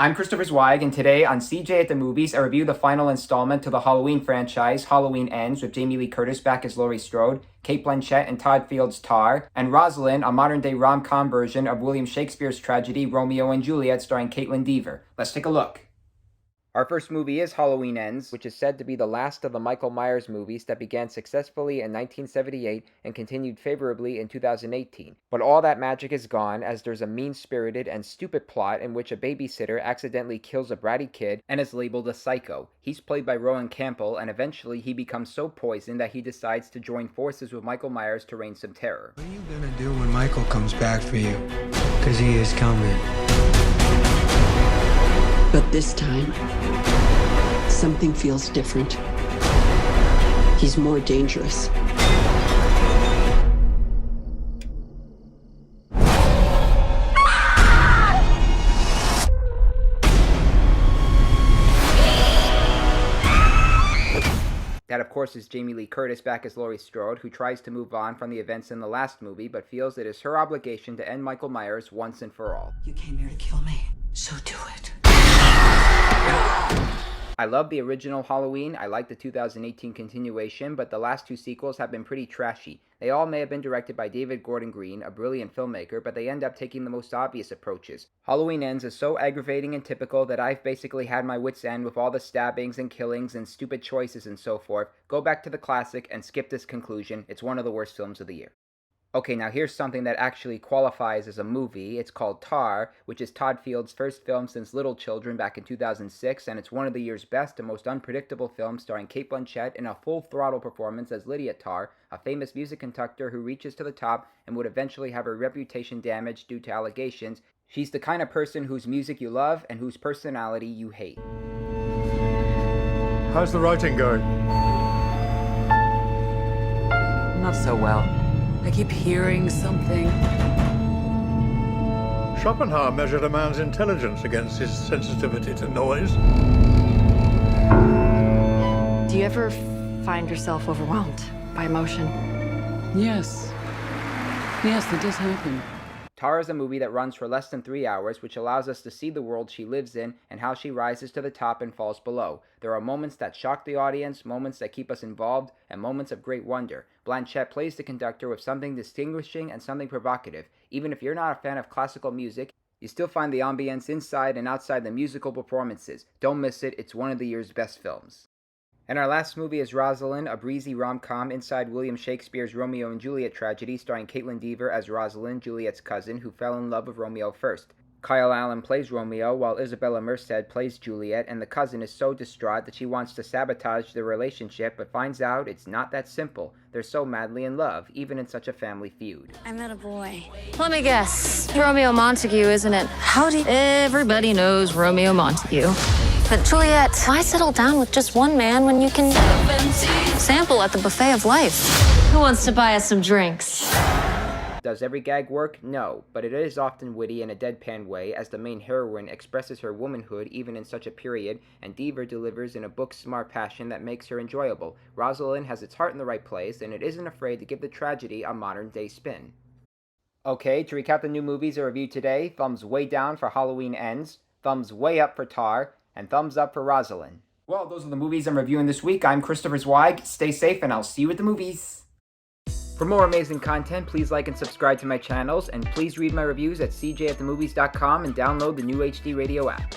I'm Christopher Zweig, and today on CJ at the Movies, I review the final installment to the Halloween franchise, Halloween Ends, with Jamie Lee Curtis back as Laurie Strode, Cate Blanchett and Todd Field's Tar, and Rosaline, a modern-day rom-com version of William Shakespeare's tragedy Romeo and Juliet starring Kaitlyn Dever. Let's take a look. Our first movie is Halloween Ends, which is said to be the last of the Michael Myers movies that began successfully in 1978 and continued favorably in 2018. But all that magic is gone, as there's a mean-spirited and stupid plot in which a babysitter accidentally kills a bratty kid and is labeled a psycho. He's played by Rowan Campbell, and eventually he becomes so poisoned that he decides to join forces with Michael Myers to rain some terror. What are you gonna do when Michael comes back for you? 'Cause he is coming. But this time, something feels different. He's more dangerous. That, of course, is Jamie Lee Curtis back as Laurie Strode, who tries to move on from the events in the last movie, but feels it is her obligation to end Michael Myers once and for all. You came here to kill me, so do it. I love the original Halloween, I like the 2018 continuation, but the last two sequels have been pretty trashy. They all may have been directed by David Gordon Green, a brilliant filmmaker, but they end up taking the most obvious approaches. Halloween Ends is so aggravating and typical that I've basically had my wits' end with all the stabbings and killings and stupid choices and so forth. Go back to the classic and skip this conclusion. It's one of the worst films of the year. Okay, now here's something that actually qualifies as a movie. It's called Tar, which is Todd Field's first film since Little Children back in 2006, and it's one of the year's best and most unpredictable films, starring Cate Blanchett in a full-throttle performance as Lydia Tarr, a famous music conductor who reaches to the top and would eventually have her reputation damaged due to allegations. She's the kind of person whose music you love and whose personality you hate. How's the writing going? Not so well. I keep hearing something. Schopenhauer measured a man's intelligence against his sensitivity to noise. Do you ever find yourself overwhelmed by emotion? Yes. Yes, that does happen. Tar is a movie that runs for less than 3 hours, which allows us to see the world she lives in and how she rises to the top and falls below. There are moments that shock the audience, moments that keep us involved, and moments of great wonder. Blanchett plays the conductor with something distinguishing and something provocative. Even if you're not a fan of classical music, you still find the ambience inside and outside the musical performances. Don't miss it, it's one of the year's best films. And our last movie is Rosaline, a breezy rom-com inside William Shakespeare's Romeo and Juliet tragedy, starring Kaitlyn Dever as Rosaline, Juliet's cousin, who fell in love with Romeo first. Kyle Allen plays Romeo, while Isabella Merced plays Juliet, and the cousin is so distraught that she wants to sabotage the relationship, but finds out it's not that simple. They're so madly in love, even in such a family feud. I met a boy. Let me guess. Romeo Montague, isn't it? Howdy. Everybody knows Romeo Montague. But Juliet, why settle down with just one man when you can sample at the buffet of life? Who wants to buy us some drinks? Does every gag work? No, but it is often witty in a deadpan way, as the main heroine expresses her womanhood even in such a period, and Dever delivers in a book-smart passion that makes her enjoyable. Rosaline has its heart in the right place, and it isn't afraid to give the tragedy a modern-day spin. Okay, to recap the new movies I reviewed today, thumbs way down for Halloween Ends, thumbs way up for Tar, and thumbs up for Rosaline. Well, those are the movies I'm reviewing this week. I'm Christopher Zweig. Stay safe, and I'll see you at the movies. For more amazing content, please like and subscribe to my channels, and please read my reviews at cjatthemovies.com and download the new HD Radio app.